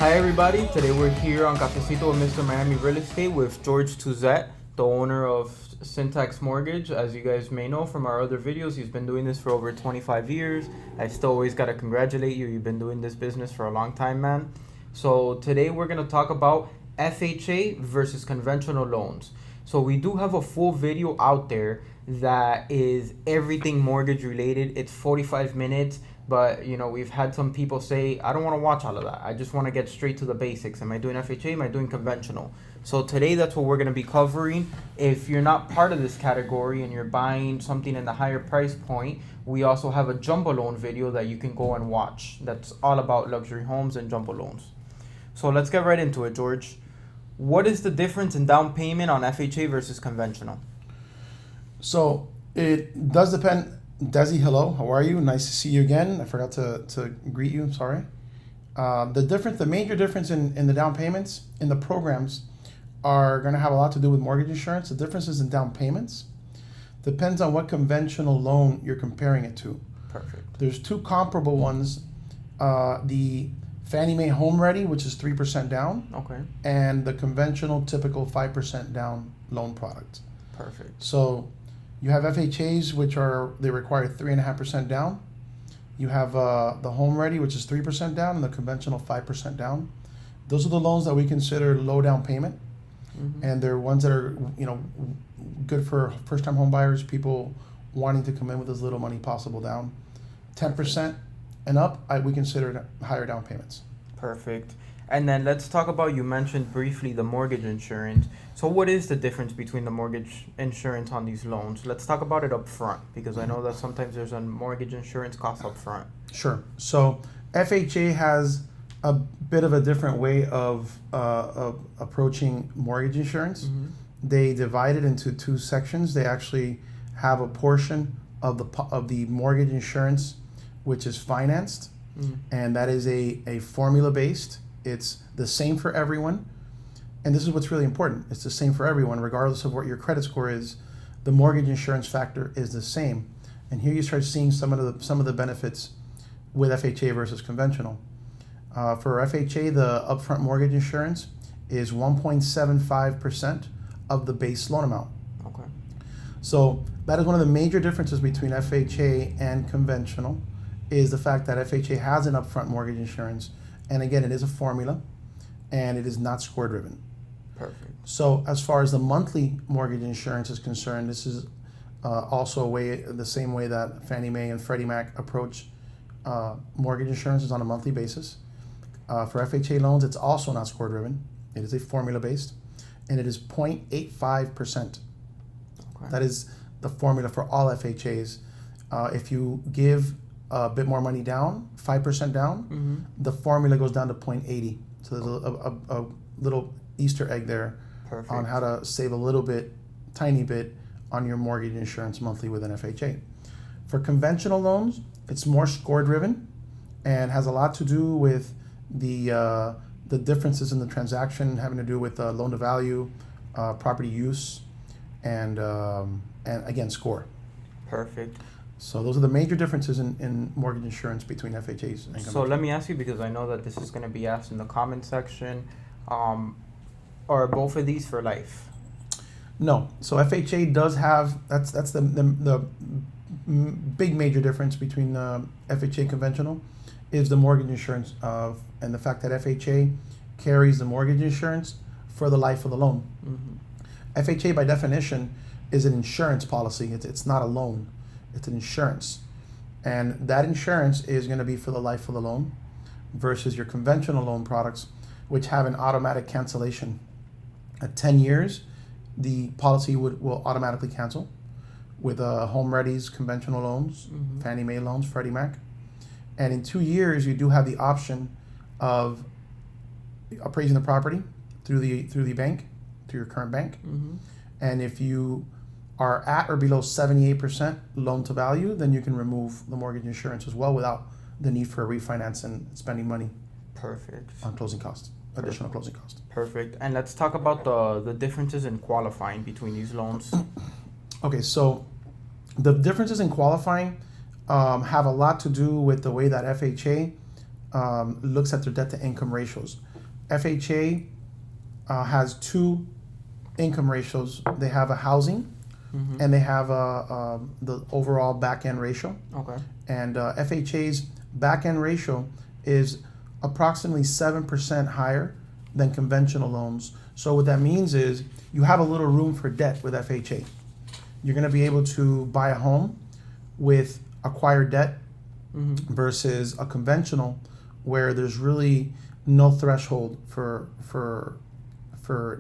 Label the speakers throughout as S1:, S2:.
S1: Hi everybody, today we're here on Cafecito with Mr. Miami Real Estate with George Tuzet, the owner of Syntax Mortgage. As you guys may know from our other videos, he's been doing this for over 25 years. I still always gotta congratulate you, you've been doing this business for a long time, man. So today we're gonna talk about FHA versus conventional loans. So we do have a full video out there that is everything mortgage related. It's 45 minutes. But, we've had some people say, I don't want to watch all of that. I just want to get straight to the basics. Am I doing FHA? Am I doing conventional? So today, that's what we're going to be covering. If you're not part of this category and you're buying something in the higher price point, we also have a jumbo loan video that you can go and watch. That's all about luxury homes and jumbo loans. So let's get right into it, George. What is the difference in down payment on FHA versus conventional?
S2: So it does depend. Desi, hello. How are you? Nice to see you again. I forgot to greet you. Sorry. The major difference in the down payments in the programs are going to have a lot to do with mortgage insurance. The differences in down payments depends on what conventional loan you're comparing it to.
S1: Perfect.
S2: There's two comparable ones. The Fannie Mae Home Ready, which is 3% down.
S1: Okay.
S2: And the conventional typical 5% down loan product.
S1: Perfect.
S2: So you have FHAs, which they require 3.5% down. You have the Home Ready, which is 3% down, and the conventional 5% down. Those are the loans that we consider low down payment, and they're ones that are good for first-time home buyers, people wanting to come in with as little money possible down. 10% and up, we consider higher down payments.
S1: Perfect. And then let's talk about, you mentioned briefly the mortgage insurance. So what is the difference between the mortgage insurance on these loans? Let's talk about it up front, because I know that sometimes there's a mortgage insurance cost up front.
S2: Sure. So FHA has a bit of a different way of approaching mortgage insurance. They divide it into two sections. They actually have a portion of the mortgage insurance which is financed, and that is a formula based. It's the same for everyone. And this is what's really important. It's the same for everyone, regardless of what your credit score is. The mortgage insurance factor is the same. And here you start seeing some of the benefits with FHA versus conventional. For FHA, the upfront mortgage insurance is 1.75% of the base loan amount.
S1: Okay.
S2: So that is one of the major differences between FHA and conventional, is the fact that FHA has an upfront mortgage insurance. And again, it is a formula, and it is not score driven.
S1: Perfect.
S2: So as far as the monthly mortgage insurance is concerned, this is also the same way that Fannie Mae and Freddie Mac approach mortgage insurance is on a monthly basis. For FHA loans, it's also not score driven. It is a formula based, and it is 0.85%.
S1: Okay.
S2: That is the formula for all FHAs. If you give a bit more money down, 5% down, the formula goes down to 0.80. So there's a little Easter egg there.
S1: Perfect.
S2: On how to save a little bit, tiny bit, on your mortgage insurance monthly with an FHA. For conventional loans, it's more score driven and has a lot to do with the differences in the transaction, having to do with loan to value, property use, and again, score.
S1: Perfect.
S2: So those are the major differences in mortgage insurance between FHAs and conventional.
S1: So let me ask you, because I know that this is going to be asked in the comment section, are both of these for life?
S2: No. So FHA does have, that's the big major difference between FHA and conventional is the mortgage insurance and the fact that FHA carries the mortgage insurance for the life of the loan. FHA by definition is an insurance policy. It's not a loan. It's an insurance. And that insurance is going to be for the life of the loan versus your conventional loan products, which have an automatic cancellation. At 10 years, the policy will automatically cancel with Home Ready's conventional loans, Fannie Mae loans, Freddie Mac. And in 2 years, you do have the option of appraising the property through the bank, through your current bank. And if you are at or below 78% loan to value, then you can remove the mortgage insurance as well without the need for a refinance and spending money.
S1: Perfect.
S2: On closing costs, additional closing costs.
S1: Perfect. And let's talk about the differences in qualifying between these loans.
S2: Okay, so the differences in qualifying have a lot to do with the way that FHA looks at their debt to income ratios. FHA has two income ratios. They have a housing, and they have the overall back end ratio.
S1: Okay.
S2: And FHA's back end ratio is approximately 7% higher than conventional loans. So what that means is you have a little room for debt with FHA. You're going to be able to buy a home with acquired debt versus a conventional where there's really no threshold for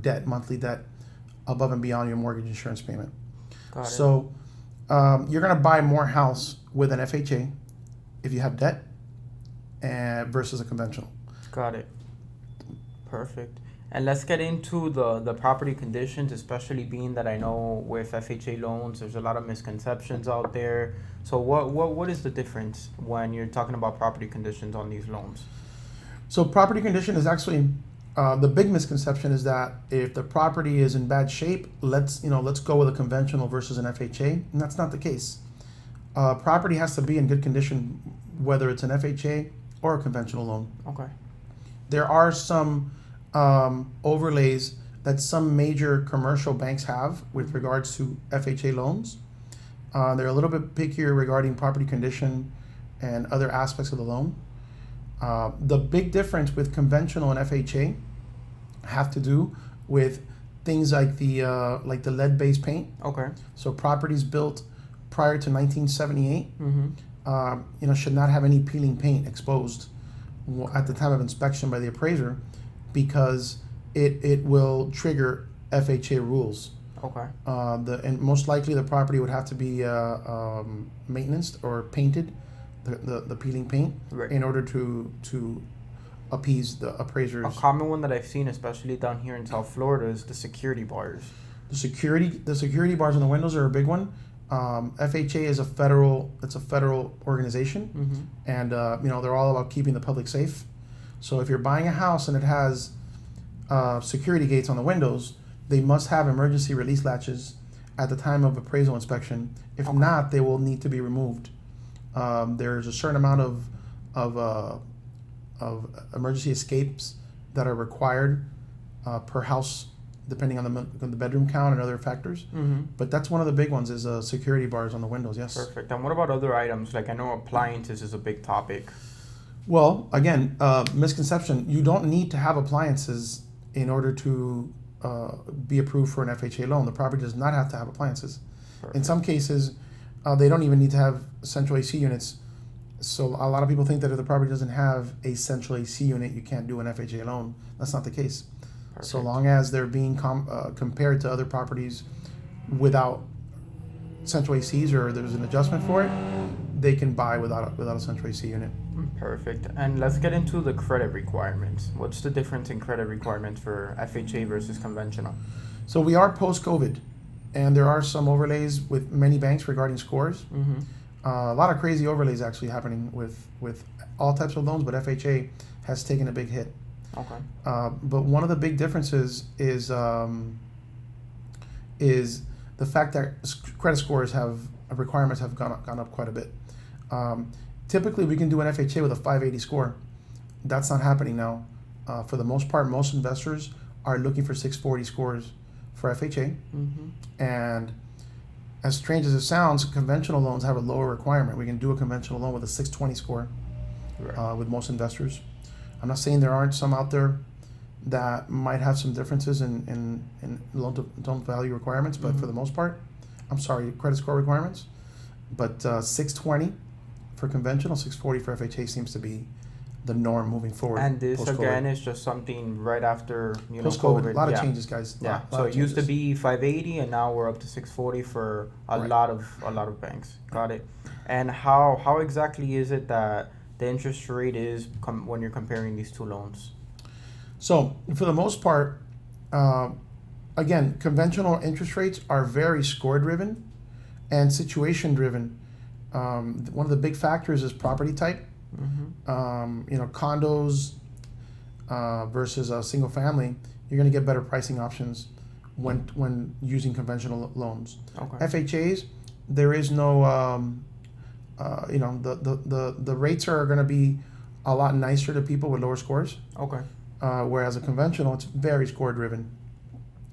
S2: debt, monthly debt, above and beyond your mortgage insurance payment.
S1: Got it.
S2: So you're going to buy more house with an FHA if you have debt versus a conventional.
S1: Got it. Perfect. And let's get into the property conditions, especially being that I know with FHA loans, there's a lot of misconceptions out there. So what is the difference when you're talking about property conditions on these loans?
S2: So property condition is actually the big misconception is that if the property is in bad shape, let's go with a conventional versus an FHA, and that's not the case. Property has to be in good condition, whether it's an FHA or a conventional loan.
S1: Okay.
S2: There are some overlays that some major commercial banks have with regards to FHA loans. They're a little bit pickier regarding property condition and other aspects of the loan. The big difference with conventional and FHA have to do with things like the lead-based paint.
S1: Okay.
S2: So properties built prior to 1978, should not have any peeling paint exposed at the time of inspection by the appraiser, because it will trigger FHA rules.
S1: Okay.
S2: And most likely the property would have to be maintenanced or painted, the peeling paint,
S1: Right.
S2: in order to appease the appraisers.
S1: A common one that I've seen, especially down here in South Florida, is the security bars.
S2: The security bars on the windows are a big one. FHA is a federal organization, and they're all about keeping the public safe. So if you're buying a house and it has security gates on the windows, they must have emergency release latches at the time of appraisal inspection. If not, they will need to be removed. There's a certain amount of emergency escapes that are required per house, depending on the bedroom count and other factors. But that's one of the big ones, is security bars on the windows. Yes.
S1: Perfect. And what about other items? Like, I know appliances is a big topic.
S2: Well, again, misconception. You don't need to have appliances in order to be approved for an FHA loan. The property does not have to have appliances.
S1: Perfect.
S2: In some cases, they don't even need to have central AC units. So a lot of people think that if the property doesn't have a central AC unit, you can't do an FHA loan. That's not the case.
S1: Perfect.
S2: So long as they're being compared to other properties without central ACs, or there's an adjustment for it, they can buy without a central AC unit.
S1: Perfect. And let's get into the credit requirements. What's the difference in credit requirements for FHA versus conventional?
S2: So we are post-COVID, and there are some overlays with many banks regarding scores. A lot of crazy overlays actually happening with all types of loans, but FHA has taken a big hit.
S1: Okay.
S2: But one of the big differences is the fact that credit scores requirements have gone up quite a bit. Typically, we can do an FHA with a 580 score. That's not happening now. For the most part, most investors are looking for 640 scores for FHA. And as strange as it sounds, conventional loans have a lower requirement. We can do a conventional loan with a 620 score with most investors. I'm not saying there aren't some out there that might have some differences in loan value requirements, but for the most part, credit score requirements. But 620 for conventional, 640 for FHA seems to be the norm moving forward.
S1: And this
S2: post-COVID.
S1: again is just something right after
S2: post-COVID.
S1: COVID.
S2: A lot of changes, guys.
S1: Yeah.
S2: Lot
S1: So
S2: of
S1: it used to
S2: changes.
S1: be 580, and now we're up to 640 for a lot of banks. Got it. And how exactly is it that the interest rate is when you're comparing these two loans?
S2: So for the most part, again, conventional interest rates are very score driven and situation driven. One of the big factors is property type. Condos versus a single family, you're going to get better pricing options when using conventional loans.
S1: Okay.
S2: FHAs, there is no, the rates are going to be a lot nicer to people with lower scores.
S1: Okay.
S2: whereas a conventional, it's very score driven.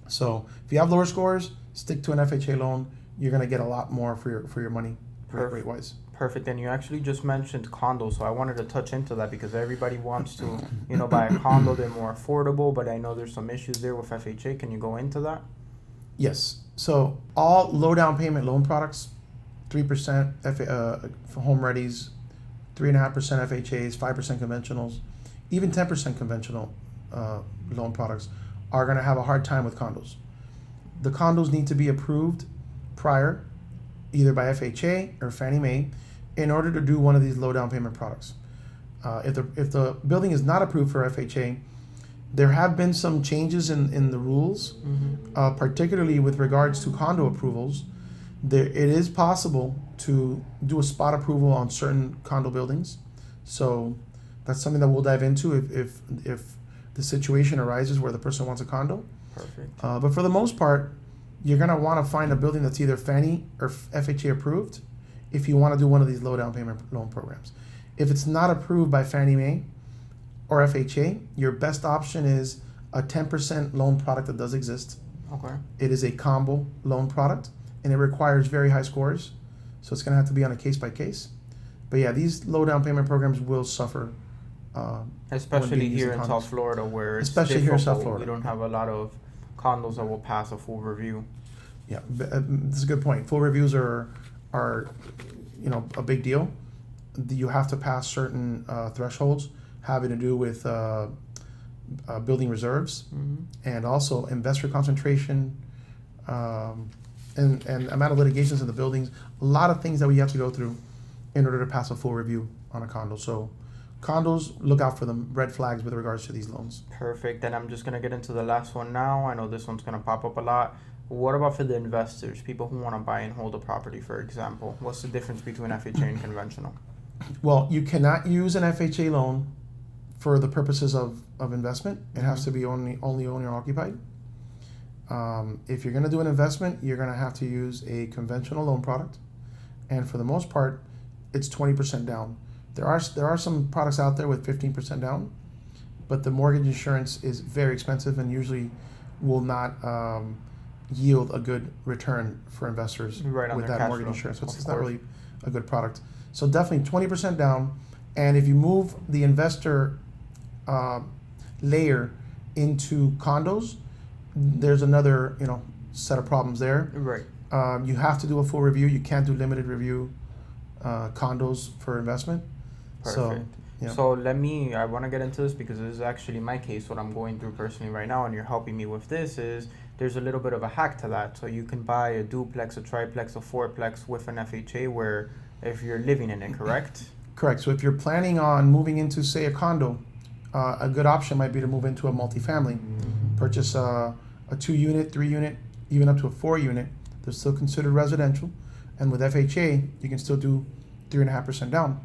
S2: So if you have lower scores, stick to an FHA loan. You're going to get a lot more for your money, rate wise.
S1: Perfect. And you actually just mentioned condos, so I wanted to touch into that because everybody wants to, buy a condo. They're more affordable, but I know there's some issues there with FHA. Can you go into that?
S2: Yes. So all low down payment loan products, 3% for home readies, 3.5% FHAs, 5% conventionals, even 10% conventional loan products are going to have a hard time with condos. The condos need to be approved prior, either by FHA or Fannie Mae, in order to do one of these low down payment products. If the building is not approved for FHA, there have been some changes in the rules, particularly with regards to condo approvals. It is possible to do a spot approval on certain condo buildings. So that's something that we'll dive into if the situation arises where the person wants a condo.
S1: Perfect.
S2: But for the most part, you're going to want to find a building that's either Fannie or FHA approved if you want to do one of these low down payment loan programs. If it's not approved by Fannie Mae or FHA, your best option is a 10% loan product that does exist.
S1: Okay.
S2: It is a combo loan product, and it requires very high scores. So it's going to have to be on a case by case. But yeah, these low down payment programs will suffer.
S1: Especially here in South Florida, where it's
S2: especially here in South Florida,
S1: we don't have a lot of condos that will pass a full review.
S2: Yeah, that's a good point. Full reviews are a big deal. You have to pass certain thresholds having to do with building reserves and also investor concentration and amount of litigations in the buildings. A lot of things that we have to go through in order to pass a full review on a condo. So condos, look out for them, red flags with regards to these loans.
S1: Perfect. And I'm just going to get into the last one now. I know this one's going to pop up a lot. What about for the investors, people who want to buy and hold a property, for example? What's the difference between FHA and conventional?
S2: Well, you cannot use an FHA loan for the purposes of investment. It has to be only owner occupied. If you're going to do an investment, you're going to have to use a conventional loan product. And for the most part, it's 20% down. There are some products out there with 15% down, but the mortgage insurance is very expensive and usually will not yield a good return for investors with that mortgage insurance. So it's not really a good product. So definitely 20% down. And if you move the investor layer into condos, there's another set of problems there.
S1: Right.
S2: You have to do a full review. You can't do limited review condos for investment.
S1: Perfect. So I want to get into this because this is actually my case, what I'm going through personally right now, and you're helping me with this is there's a little bit of a hack to that. So you can buy a duplex, a triplex, a fourplex with an FHA where if you're living in it, correct?
S2: Correct. So if you're planning on moving into, say, a condo, a good option might be to move into a multifamily. Purchase a 2-unit, 3-unit, even up to a 4-unit. They're still considered residential. And with FHA, you can still do 3.5% down.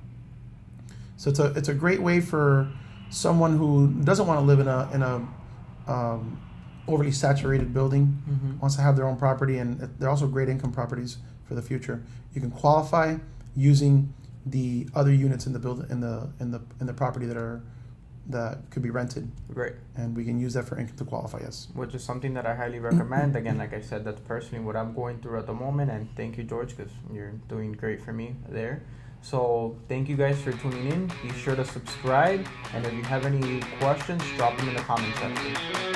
S2: So it's a great way for someone who doesn't want to live in a overly saturated building, wants to have their own property, and they're also great income properties for the future. You can qualify using the other units in the building in the property that could be rented.
S1: Right.
S2: And we can use that for income to qualify, yes.
S1: Which is something that I highly recommend. Again, like I said, that's personally what I'm going through at the moment. And thank you, George, because you're doing great for me there. So thank you guys for tuning in. Be sure to subscribe. And if you have any questions, drop them in the comment section.